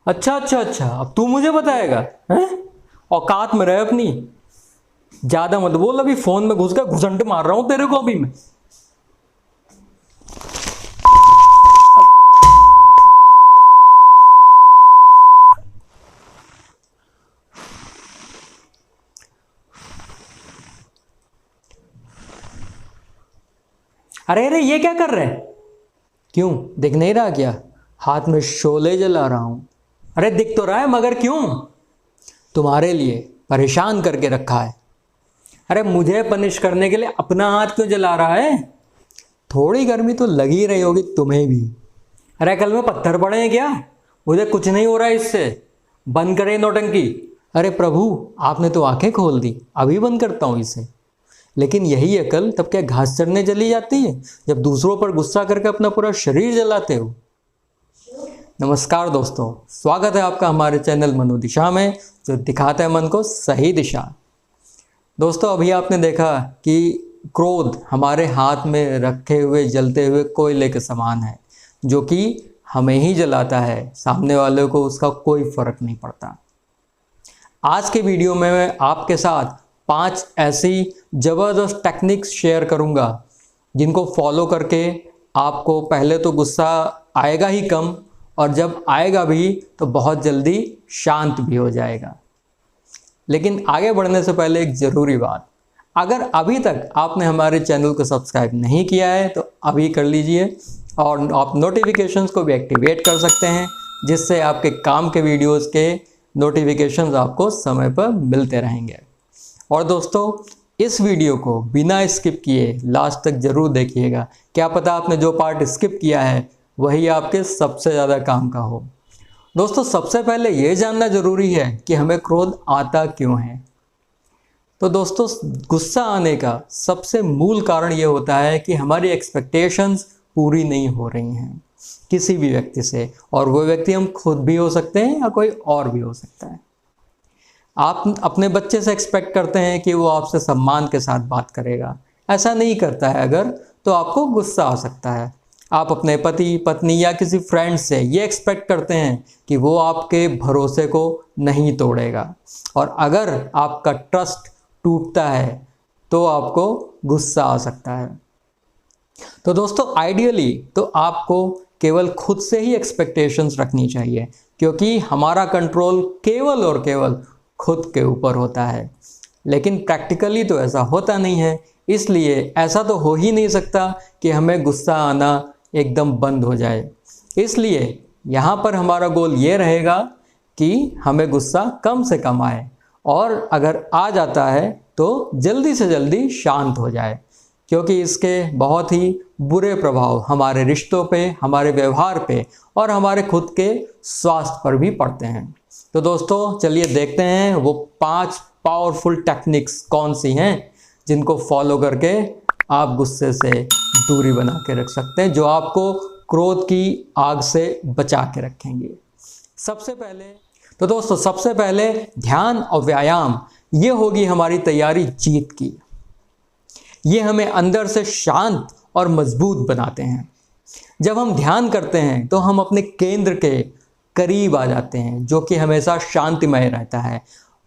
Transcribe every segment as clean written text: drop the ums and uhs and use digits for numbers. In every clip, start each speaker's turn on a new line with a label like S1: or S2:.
S1: अच्छा अच्छा अच्छा, अब तू मुझे बताएगा? हैं? औकात में रहे अपनी। ज्यादा मत बोल, अभी फोन में घुस कर घुसंट मार रहा हूं तेरे को अभी मैं। अरे अरे, ये क्या कर रहे हैं? क्यों, दिख नहीं रहा क्या? हाथ में शोले जला रहा हूं। अरे दिख तो रहा है, मगर क्यों? तुम्हारे लिए परेशान करके रखा है। अरे मुझे पनिश करने के लिए अपना हाथ क्यों जला रहा है? थोड़ी गर्मी तो लगी रही होगी तुम्हें भी। अरे कल में पत्थर पड़े हैं क्या? मुझे कुछ नहीं हो रहा है इससे। बंद करे नौटंकी। अरे प्रभु, आपने तो आंखें खोल दी, अभी बंद करता हूं इसे। लेकिन यही अकल तब क्या घास चरने चली जाती है, जब दूसरों पर गुस्सा करके अपना पूरा शरीर जलाते हो। नमस्कार दोस्तों, स्वागत है आपका हमारे चैनल मनोदिशा में, जो दिखाता है मन को सही दिशा। दोस्तों, अभी आपने देखा कि क्रोध हमारे हाथ में रखे हुए जलते हुए कोयले के समान है, जो कि हमें ही जलाता है, सामने वाले को उसका कोई फर्क नहीं पड़ता। आज के वीडियो में मैं आपके साथ 5 ऐसी ज़बरदस्त टेक्निक्स शेयर करूंगा, जिनको फॉलो करके आपको पहले तो गुस्सा आएगा ही कम, और जब आएगा भी तो बहुत जल्दी शांत भी हो जाएगा। लेकिन आगे बढ़ने से पहले एक ज़रूरी बात, अगर अभी तक आपने हमारे चैनल को सब्सक्राइब नहीं किया है तो अभी कर लीजिए, और आप नोटिफिकेशंस को भी एक्टिवेट कर सकते हैं, जिससे आपके काम के वीडियोस के नोटिफिकेशंस आपको समय पर मिलते रहेंगे। और दोस्तों, इस वीडियो को बिना स्किप किए लास्ट तक ज़रूर देखिएगा। क्या पता आपने जो पार्ट स्किप किया है वही आपके सबसे ज़्यादा काम का हो। दोस्तों, सबसे पहले ये जानना ज़रूरी है कि हमें क्रोध आता क्यों है। तो दोस्तों, गुस्सा आने का सबसे मूल कारण ये होता है कि हमारी एक्सपेक्टेशंस पूरी नहीं हो रही हैं किसी भी व्यक्ति से, और वो व्यक्ति हम खुद भी हो सकते हैं या कोई और भी हो सकता है। आप अपने बच्चे से एक्सपेक्ट करते हैं कि वो आपसे सम्मान के साथ बात करेगा, ऐसा नहीं करता है अगर, तो आपको गुस्सा आ सकता है। आप अपने पति पत्नी या किसी फ्रेंड से ये एक्सपेक्ट करते हैं कि वो आपके भरोसे को नहीं तोड़ेगा, और अगर आपका ट्रस्ट टूटता है तो आपको गुस्सा आ सकता है। तो दोस्तों, आइडियली तो आपको केवल खुद से ही एक्सपेक्टेशंस रखनी चाहिए, क्योंकि हमारा कंट्रोल केवल और केवल खुद के ऊपर होता है। लेकिन प्रैक्टिकली तो ऐसा होता नहीं है, इसलिए ऐसा तो हो ही नहीं सकता कि हमें गुस्सा आना एकदम बंद हो जाए। इसलिए यहाँ पर हमारा गोल ये रहेगा कि हमें गुस्सा कम से कम आए, और अगर आ जाता है तो जल्दी से जल्दी शांत हो जाए, क्योंकि इसके बहुत ही बुरे प्रभाव हमारे रिश्तों पे, हमारे व्यवहार पे और हमारे खुद के स्वास्थ्य पर भी पड़ते हैं। तो दोस्तों, चलिए देखते हैं वो 5 पावरफुल टेक्निक्स कौन सी हैं, जिनको फॉलो करके आप गुस्से से दूरी बना के रख सकते हैं, जो आपको क्रोध की आग से बचा के रखेंगे। सबसे पहले ध्यान और व्यायाम, ये होगी हमारी तैयारी जीत की। ये हमें अंदर से शांत और मजबूत बनाते हैं। जब हम ध्यान करते हैं तो हम अपने केंद्र के करीब आ जाते हैं, जो कि हमेशा शांतिमय रहता है,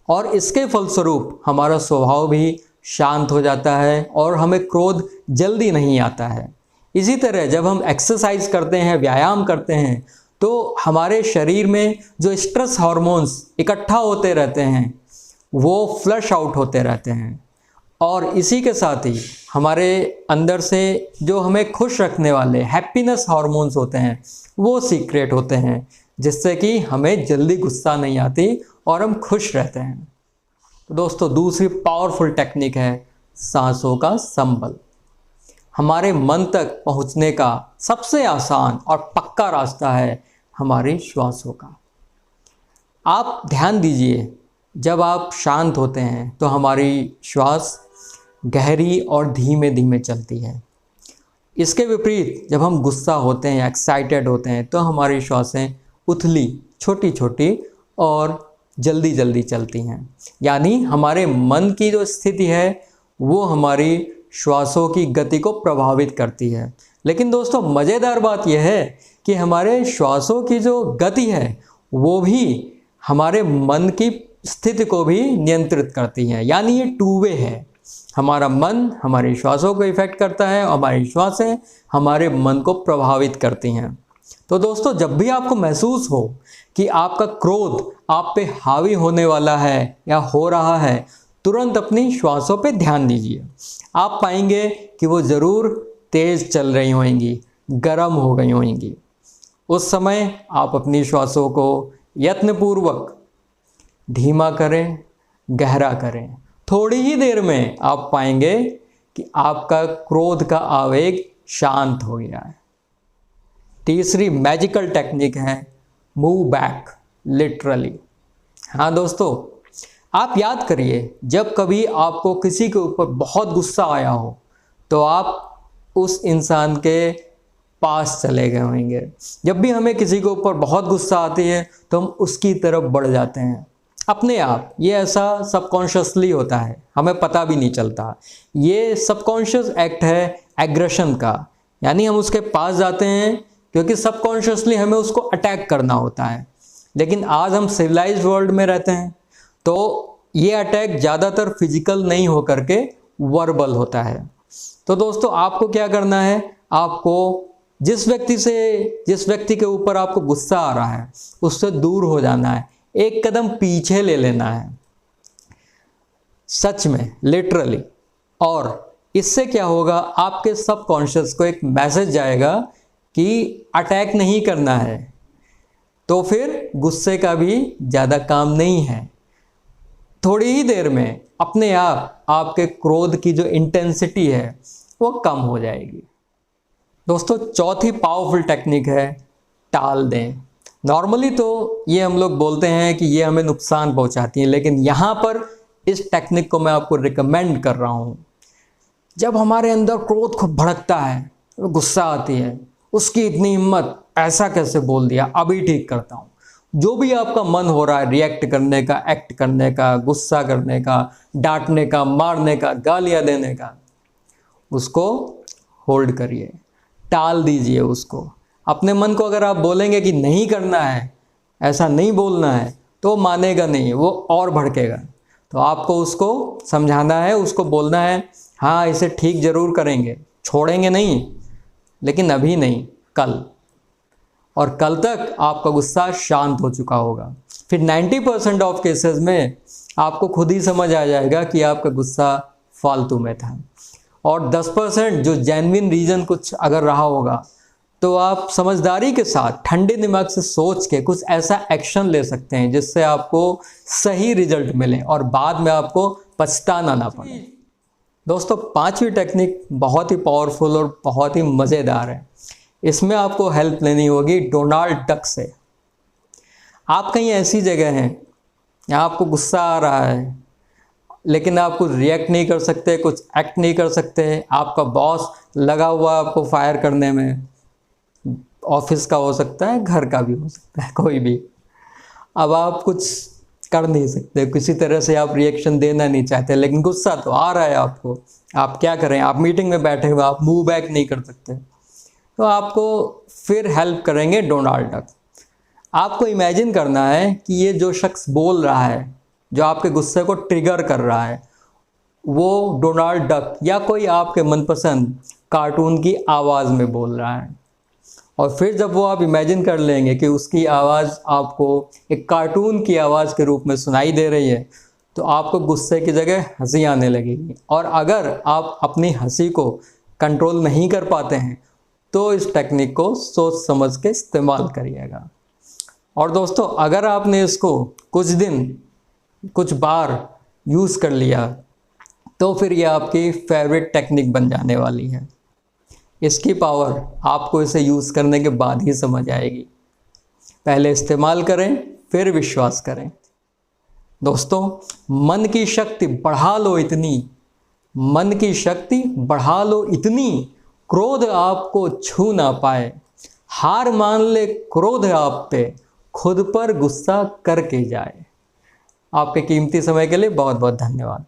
S1: और इसके फलस्वरूप हमारा स्वभाव भी शांत हो जाता है और हमें क्रोध जल्दी नहीं आता है। इसी तरह जब हम एक्सरसाइज करते हैं, व्यायाम करते हैं, तो हमारे शरीर में जो स्ट्रेस हार्मोन्स इकट्ठा होते रहते हैं वो फ्लश आउट होते रहते हैं, और इसी के साथ ही हमारे अंदर से जो हमें खुश रखने वाले हैप्पीनेस हार्मोन्स होते हैं वो सीक्रेट होते हैं, जिससे कि हमें जल्दी गुस्सा नहीं आती और हम खुश रहते हैं। तो दोस्तों, दूसरी पावरफुल टेक्निक है सांसों का संबल। हमारे मन तक पहुंचने का सबसे आसान और पक्का रास्ता है हमारी श्वासों का। आप ध्यान दीजिए, जब आप शांत होते हैं तो हमारी श्वास गहरी और धीमे धीमे चलती है। इसके विपरीत जब हम गुस्सा होते हैं, एक्साइटेड होते हैं, तो हमारी श्वासें उथली, छोटी छोटी और जल्दी जल्दी चलती हैं। यानी हमारे मन की जो स्थिति है वो हमारी श्वासों की गति को प्रभावित करती है। लेकिन दोस्तों, मज़ेदार बात यह है कि हमारे श्वासों की जो गति है वो भी हमारे मन की स्थिति को भी नियंत्रित करती हैं। यानी ये टू वे है, हमारा मन हमारे श्वासों को इफेक्ट करता है और हमारी श्वासें हमारे मन को प्रभावित करती हैं। तो दोस्तों, जब भी आपको महसूस हो कि आपका क्रोध आप पे हावी होने वाला है या हो रहा है, तुरंत अपनी श्वासों पे ध्यान दीजिए। आप पाएंगे कि वो ज़रूर तेज़ चल रही होंगी, गर्म हो गई होंगी। उस समय आप अपनी श्वासों को यत्नपूर्वक धीमा करें, गहरा करें। थोड़ी ही देर में आप पाएंगे कि आपका क्रोध का आवेग शांत हो गया है। तीसरी मैजिकल टेक्निक है मूव बैक लिटरली। हाँ दोस्तों, आप याद करिए, जब कभी आपको किसी के ऊपर बहुत गुस्सा आया हो तो आप उस इंसान के पास चले गए होंगे। जब भी हमें किसी के ऊपर बहुत गुस्सा आती है तो हम उसकी तरफ बढ़ जाते हैं अपने आप। ये ऐसा सबकॉन्शियसली होता है, हमें पता भी नहीं चलता। ये सबकॉन्शियस एक्ट है एग्रेशन का, यानी हम उसके पास जाते हैं क्योंकि सबकॉन्शियसली हमें उसको अटैक करना होता है। लेकिन आज हम सिविलाइज्ड वर्ल्ड में रहते हैं तो ये अटैक ज़्यादातर फिजिकल नहीं होकर के वर्बल होता है। तो दोस्तों, आपको क्या करना है, आपको जिस व्यक्ति के ऊपर आपको गुस्सा आ रहा है उससे दूर हो जाना है, एक कदम पीछे ले लेना है, सच में लिटरली। और इससे क्या होगा, आपके सबकॉन्शियस को एक मैसेज जाएगा कि अटैक नहीं करना है, तो फिर गुस्से का भी ज़्यादा काम नहीं है। थोड़ी ही देर में अपने आप आपके क्रोध की जो इंटेंसिटी है वो कम हो जाएगी। दोस्तों, चौथी पावरफुल टेक्निक है टाल दें। नॉर्मली तो ये हम लोग बोलते हैं कि ये हमें नुकसान पहुंचाती है, लेकिन यहाँ पर इस टेक्निक को मैं आपको रिकमेंड कर रहा हूँ। जब हमारे अंदर क्रोध खूब भड़कता है, गुस्सा आती है, उसकी इतनी हिम्मत, ऐसा कैसे बोल दिया, अभी ठीक करता हूँ। जो भी आपका मन हो रहा है रिएक्ट करने का, एक्ट करने का, गुस्सा करने का, डांटने का, मारने का, गालियाँ देने का, उसको होल्ड करिए, टाल दीजिए उसको। अपने मन को अगर आप बोलेंगे कि नहीं करना है, ऐसा नहीं बोलना है, तो मानेगा नहीं, वो और भड़केगा। तो आपको उसको समझाना है, उसको बोलना है, हाँ इसे ठीक ज़रूर करेंगे, छोड़ेंगे नहीं, लेकिन अभी नहीं, कल। और कल तक आपका गुस्सा शांत हो चुका होगा। फिर 90% ऑफ केसेस में आपको खुद ही समझ आ जाएगा कि आपका गुस्सा फालतू में था। और 10% जो जेन्युइन रीज़न कुछ अगर रहा होगा, तो आप समझदारी के साथ ठंडे दिमाग से सोच के कुछ ऐसा एक्शन ले सकते हैं जिससे आपको सही रिजल्ट मिले और बाद में आपको पछताना ना पड़े। दोस्तों, पांचवी टेक्निक बहुत ही पावरफुल और बहुत ही मज़ेदार है। इसमें आपको हेल्प लेनी होगी डोनाल्ड डक से। आप कहीं ऐसी जगह हैं जहाँ आपको गुस्सा आ रहा है, लेकिन आप कुछ रिएक्ट नहीं कर सकते, कुछ एक्ट नहीं कर सकते। आपका बॉस लगा हुआ आपको फायर करने में, ऑफिस का हो सकता है, घर का भी हो सकता है, कोई भी। अब आप कुछ कर नहीं सकते, किसी तरह से आप रिएक्शन देना नहीं चाहते, लेकिन गुस्सा तो आ रहा है आपको। आप क्या करें, आप मीटिंग में बैठे हुए, आप मूव बैक नहीं कर सकते, तो आपको फिर हेल्प करेंगे डोनाल्ड डक। आपको इमेजिन करना है कि ये जो शख्स बोल रहा है, जो आपके गुस्से को ट्रिगर कर रहा है, वो डोनाल्ड डक या कोई आपके मनपसंद कार्टून की आवाज़ में बोल रहा है। और फिर जब वो आप इमेजिन कर लेंगे कि उसकी आवाज़ आपको एक कार्टून की आवाज़ के रूप में सुनाई दे रही है, तो आपको गुस्से की जगह हंसी आने लगेगी। और अगर आप अपनी हंसी को कंट्रोल नहीं कर पाते हैं तो इस टेक्निक को सोच समझ के इस्तेमाल करिएगा। और दोस्तों, अगर आपने इसको कुछ दिन, कुछ बार यूज़ कर लिया तो फिर ये आपकी फेवरेट टेक्निक बन जाने वाली है। इसकी पावर आपको इसे यूज़ करने के बाद ही समझ आएगी। पहले इस्तेमाल करें, फिर विश्वास करें। दोस्तों, मन की शक्ति बढ़ा लो इतनी, मन की शक्ति बढ़ा लो इतनी, क्रोध आपको छू ना पाए। हार मान ले क्रोध आप पे, खुद पर गुस्सा करके जाए। आपके कीमती समय के लिए बहुत बहुत धन्यवाद।